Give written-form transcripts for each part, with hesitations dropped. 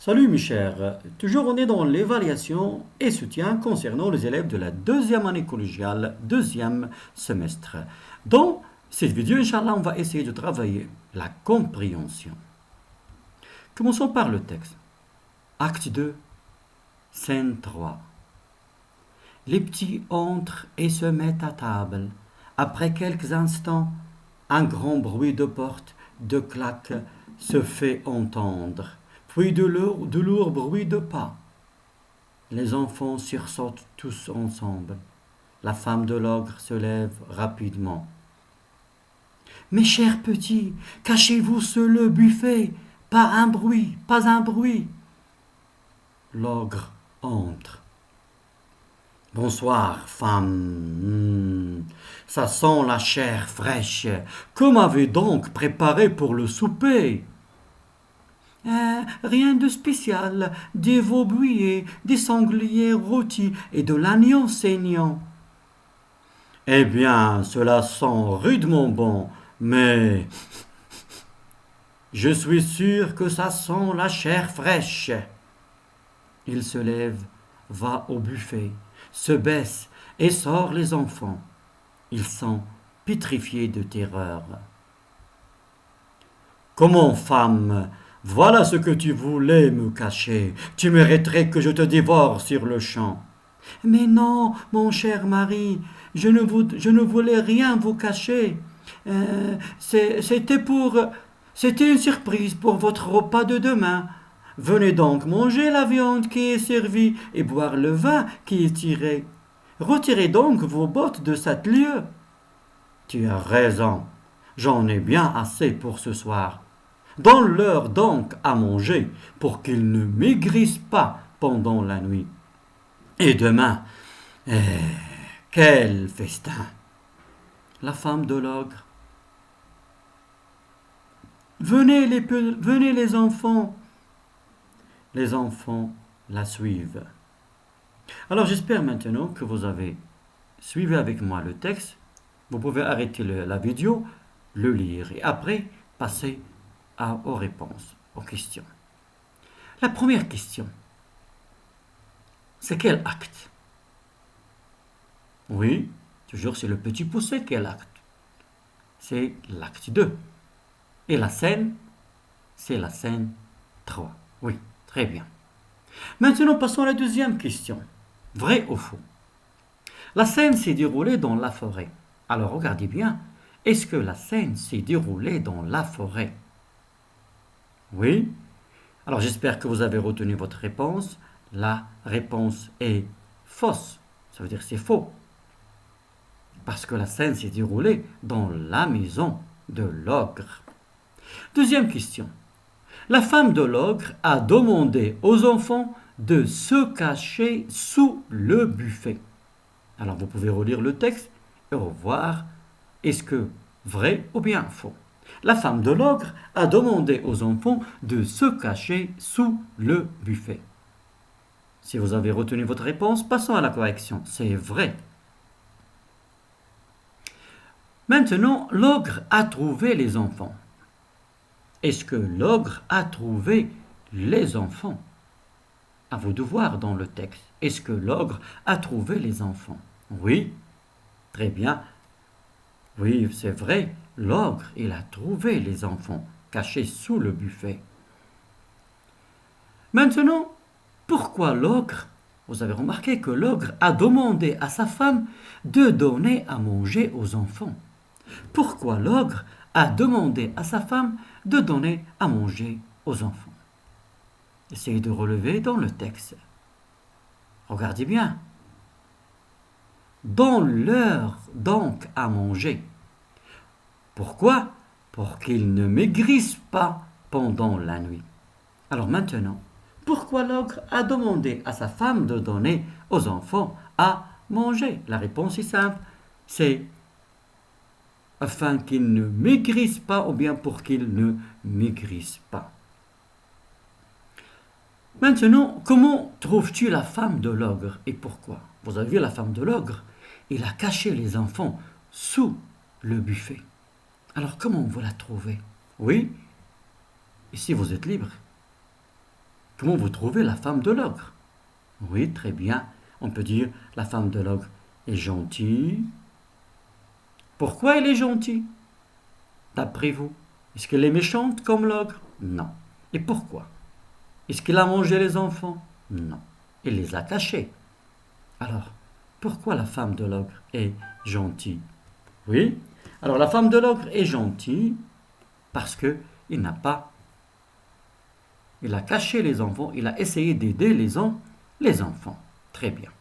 Salut mes chers, toujours on est dans l'évaluation et soutien concernant les élèves de la deuxième année collégiale, deuxième semestre. Dans cette vidéo, Inch'Allah, on va essayer de travailler la compréhension. Commençons par le texte. Acte 2, scène 3. Les petits entrent et se mettent à table. Après quelques instants, un grand bruit de porte, de claques se fait entendre, puis de lourds bruits de pas. Les enfants sursautent tous ensemble. La femme de l'ogre se lève rapidement. Mes chers petits, cachez-vous sous le buffet. Pas un bruit, pas un bruit. L'ogre entre. Bonsoir, femme. Ça sent la chair fraîche. Que m'avez donc préparé pour le souper? Rien de spécial. Des veaux bouillis, des sangliers rôtis et de l'agneau saignant. Eh bien, cela sent rudement bon, mais je suis sûr que ça sent la chair fraîche. Il se lève, va au buffet, se baisse et sort les enfants. Ils sont pétrifiés de terreur. Comment, femme, voilà ce que tu voulais me cacher. Tu mériterais que je te dévore sur le champ. Mais non, mon cher mari, je ne voulais rien vous cacher. C'était une surprise pour votre repas de demain. Venez donc manger la viande qui est servie et boire le vin qui est tiré. Retirez donc vos bottes de cette lieu. Tu as raison, j'en ai bien assez pour ce soir. Donne-leur donc à manger pour qu'ils ne maigrissent pas pendant la nuit. Et demain, eh, quel festin! La femme de l'ogre. Venez les enfants. Les enfants la suivent. Alors j'espère maintenant que vous avez suivi avec moi le texte. Vous pouvez arrêter la vidéo, le lire et après passer aux réponses, aux questions. La première question, c'est quel acte? Oui, toujours c'est le petit poucet qui est l'acte. C'est l'acte 2. Et la scène, c'est la scène 3. Oui, très bien. Maintenant, passons à la deuxième question. Vrai ou faux? La scène s'est déroulée dans la forêt. Alors, regardez bien. Est-ce que la scène s'est déroulée dans la forêt? Oui. Alors, j'espère que vous avez retenu votre réponse. La réponse est fausse. Ça veut dire que c'est faux. Parce que la scène s'est déroulée dans la maison de l'ogre. Deuxième question. La femme de l'ogre a demandé aux enfants de se cacher sous le buffet. Alors vous pouvez relire le texte et revoir est-ce que vrai ou bien faux. La femme de l'ogre a demandé aux enfants de se cacher sous le buffet. Si vous avez retenu votre réponse, passons à la correction. C'est vrai. Maintenant, l'ogre a trouvé les enfants. Est-ce que l'ogre a trouvé les enfants? À vous de voir dans le texte. Est-ce que l'ogre a trouvé les enfants? Oui, très bien. Oui, c'est vrai. L'ogre, il a trouvé les enfants cachés sous le buffet. Maintenant, pourquoi l'ogre? Vous avez remarqué que l'ogre a demandé à sa femme de donner à manger aux enfants. Pourquoi l'ogre a demandé à sa femme de donner à manger aux enfants? Essayez de relever dans le texte. Regardez bien. Donne-leur donc à manger. Pourquoi? Pour qu'ils ne maigrissent pas pendant la nuit. Alors maintenant, pourquoi l'ogre a demandé à sa femme de donner aux enfants à manger? La réponse est simple, c'est afin qu'ils ne maigrissent pas ou bien pour qu'ils ne maigrissent pas. Maintenant, comment trouves-tu la femme de l'ogre et pourquoi? Vous avez vu la femme de l'ogre? Il a caché les enfants sous le buffet. Alors comment vous la trouvez? Oui, ici vous êtes libre. Comment vous trouvez la femme de l'ogre? Oui, très bien. On peut dire la femme de l'ogre est gentille. Pourquoi elle est gentille? D'après vous, est-ce qu'elle est méchante comme l'ogre? Non. Et pourquoi? Est-ce qu'elle a mangé les enfants? Non. Elle les a cachés. Alors, pourquoi la femme de l'ogre est gentille? Oui. Alors, la femme de l'ogre est gentille parce que il n'a pas, il a caché les enfants, il a essayé d'aider les enfants. Très bien.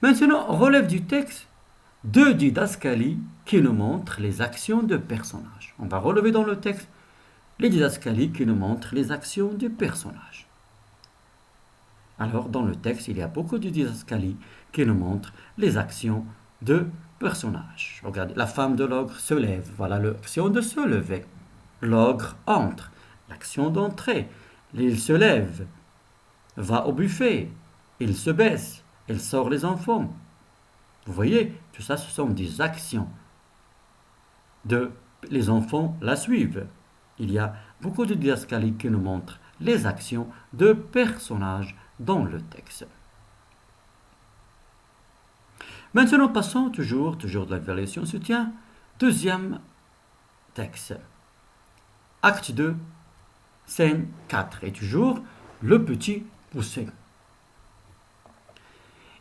Maintenant, on relève du texte deux didascalies qui nous montrent les actions de personnages. On va relever dans le texte les didascalies qui nous montrent les actions du personnage. Alors, dans le texte, il y a beaucoup de didascalies qui nous montrent les actions de personnages. Regardez, la femme de l'ogre se lève. Voilà l'action de se lever. L'ogre entre. L'action d'entrer. Il se lève. Va au buffet. Il se baisse. Il sort les enfants. Vous voyez, tout ça, ce sont des actions. Les enfants la suivent. Il y a beaucoup de didascalies qui nous montrent les actions de personnages dans le texte. Maintenant, passons toujours de la version soutien, deuxième texte. Acte 2, scène 4, et toujours le petit poussé.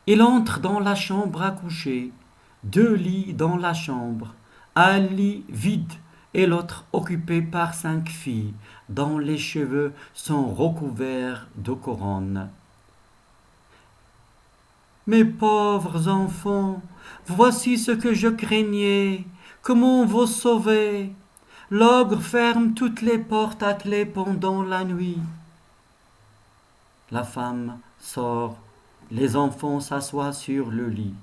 Il entre dans la chambre à coucher, deux lits dans la chambre, un lit vide et l'autre occupé par 5 filles, dont les cheveux sont recouverts de couronnes. Mes pauvres enfants, voici ce que je craignais. Comment vous sauver? L'ogre ferme toutes les portes à clé pendant la nuit. La femme sort. Les enfants s'assoient sur le lit.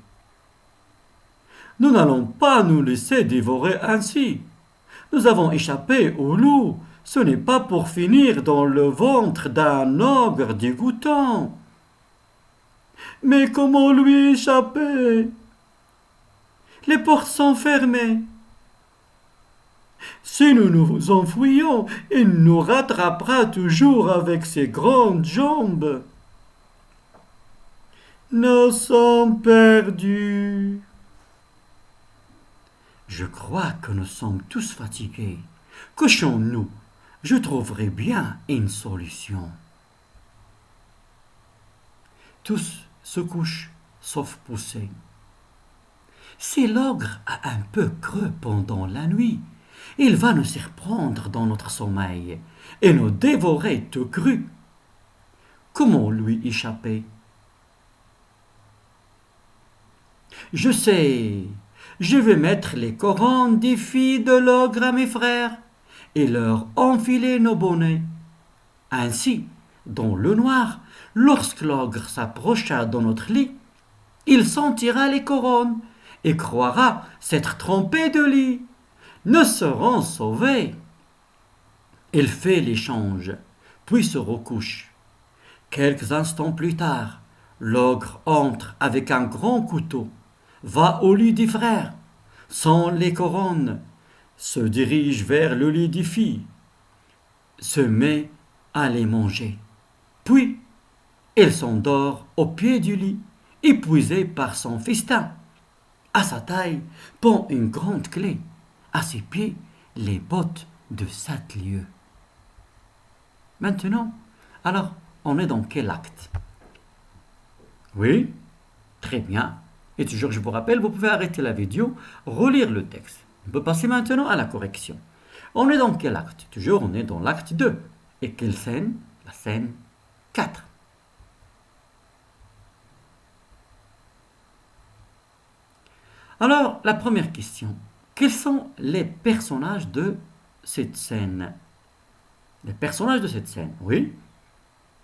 Nous n'allons pas nous laisser dévorer ainsi. Nous avons échappé au loup. Ce n'est pas pour finir dans le ventre d'un ogre dégoûtant. Mais comment lui échapper? Les portes sont fermées. Si nous nous enfuyons, il nous rattrapera toujours avec ses grandes jambes. Nous sommes perdus. Je crois que nous sommes tous fatigués. Couchons-nous. Je trouverai bien une solution. Tous se couchent, sauf Poussé. Si l'ogre a un peu creux pendant la nuit, il va nous surprendre dans notre sommeil et nous dévorer tout cru. Comment lui échapper? Je sais, je vais mettre les couronnes des filles de l'ogre à mes frères et leur enfiler nos bonnets. Ainsi, dans le noir, lorsque l'ogre s'approcha de notre lit, il sentira les couronnes et croira s'être trompé de lit. Nous serons sauvés. Il fait l'échange, puis se recouche. Quelques instants plus tard, l'ogre entre avec un grand couteau, va au lit des frères, sans les couronnes, se dirige vers le lit des filles, se met à les manger. Puis, il s'endort au pied du lit, épuisé par son festin. À sa taille pend une grande clé, à ses pieds les bottes de 7 lieues. Maintenant, alors, on est dans quel acte? Oui, très bien. Et toujours, je vous rappelle, vous pouvez arrêter la vidéo, relire le texte. On peut passer maintenant à la correction. On est dans quel acte? Toujours, on est dans l'acte 2. Et quelle scène? La scène 4. Alors, la première question. Quels sont les personnages de cette scène? Les personnages de cette scène, oui.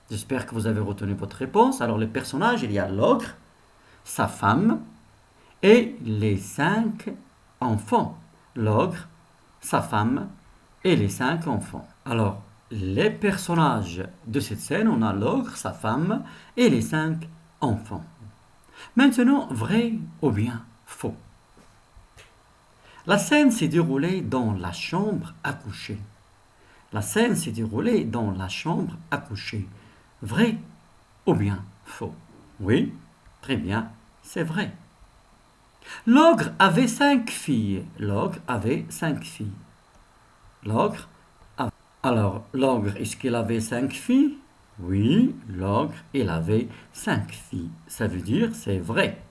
J'espère que vous avez retenu votre réponse. Alors, les personnages, il y a l'ogre, sa femme et les 5 enfants. L'ogre, sa femme et les 5 enfants. Alors, les personnages de cette scène, on a l'ogre, sa femme et les 5 enfants. Maintenant, vrai ou bien faux? La scène s'est déroulée dans la chambre à coucher. La scène s'est déroulée dans la chambre à coucher. Vrai ou bien faux? Oui, très bien, c'est vrai. L'ogre avait 5 filles. L'ogre avait 5 filles. L'ogre avait... Alors, l'ogre, est-ce qu'il avait 5 filles? Oui, l'ogre, il avait 5 filles. Ça veut dire c'est vrai.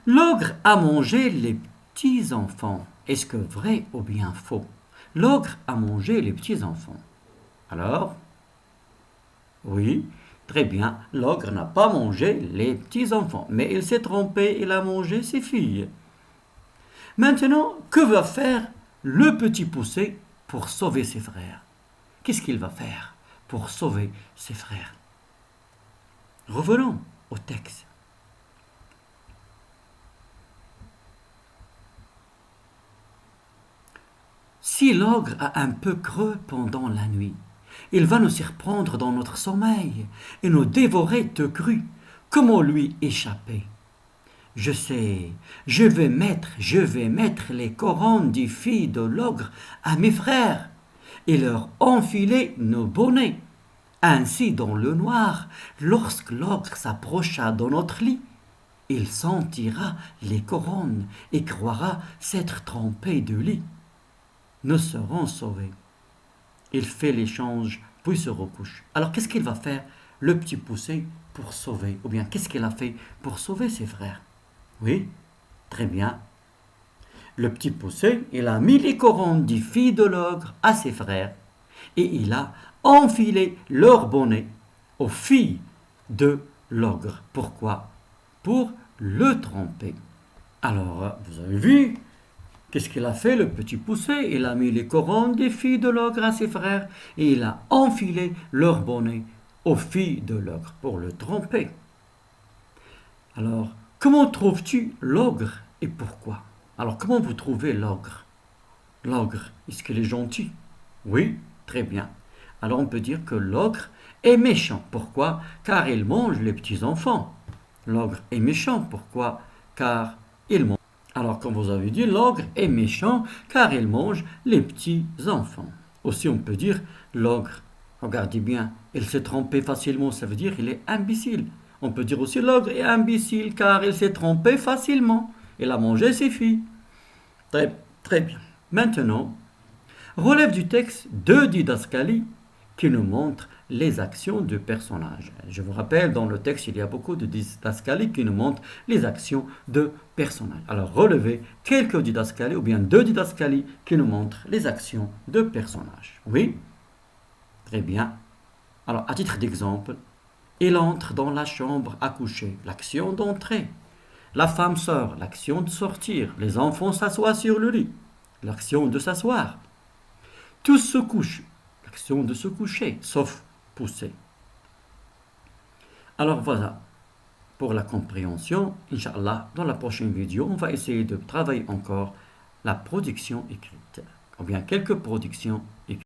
L'ogre a mangé les petits-enfants. Est-ce que vrai ou bien faux? L'ogre a mangé les petits-enfants. Alors, oui, très bien. L'ogre n'a pas mangé les petits-enfants, mais il s'est trompé, il a mangé ses filles. Maintenant, que va faire le petit poucet pour sauver ses frères? Qu'est-ce qu'il va faire pour sauver ses frères? Revenons au texte. Si l'ogre a un peu creux pendant la nuit, il va nous surprendre dans notre sommeil et nous dévorer de cru. Comment lui échapper? Je sais, je vais mettre les couronnes des filles de l'ogre à mes frères et leur enfiler nos bonnets. Ainsi, dans le noir, lorsque l'ogre s'approcha de notre lit, il sentira les couronnes et croira s'être trompé de lit. Nous serons sauvés. Il fait l'échange, puis se recouche. Alors qu'est-ce qu'il va faire, le petit poucet, pour sauver? Ou bien qu'est-ce qu'il a fait pour sauver ses frères? Oui, très bien. Le petit poucet, il a mis les couronnes des filles de l'ogre à ses frères et il a enfilé leur bonnet aux filles de l'ogre. Pourquoi? Pour le tromper. Alors, vous avez vu, qu'est-ce qu'il a fait, le petit poucet? Il a mis les couronnes des filles de l'ogre à ses frères et il a enfilé leur bonnet aux filles de l'ogre pour le tromper. Alors, comment trouves-tu l'ogre et pourquoi? Alors, comment vous trouvez l'ogre? L'ogre, est-ce qu'il est gentil? Oui, très bien. Alors, on peut dire que l'ogre est méchant. Pourquoi? Car il mange les petits-enfants. L'ogre est méchant. Pourquoi? Car il mange. Alors, comme vous avez dit, l'ogre est méchant car il mange les petits-enfants. Aussi, on peut dire l'ogre. Regardez bien, il s'est trompé facilement. Ça veut dire qu'il est imbécile. On peut dire aussi l'ogre est imbécile car il s'est trompé facilement. Il a mangé ses filles. Très, très bien. Maintenant, relève du texte deux didascalies qui nous montrent les actions du personnage. Je vous rappelle, dans le texte, il y a beaucoup de didascalies qui nous montrent les actions de personnages. Alors, relevez quelques didascalies ou bien deux didascalies qui nous montrent les actions de personnages. Oui? Très bien. Alors, à titre d'exemple, il entre dans la chambre à coucher, l'action d'entrer. La femme sort, l'action de sortir. Les enfants s'assoient sur le lit, l'action de s'asseoir. Tous se couchent, l'action de se coucher, sauf pousser. Alors voilà, pour la compréhension, Inch'Allah, dans la prochaine vidéo, on va essayer de travailler encore la production écrite, ou bien quelques productions écrites.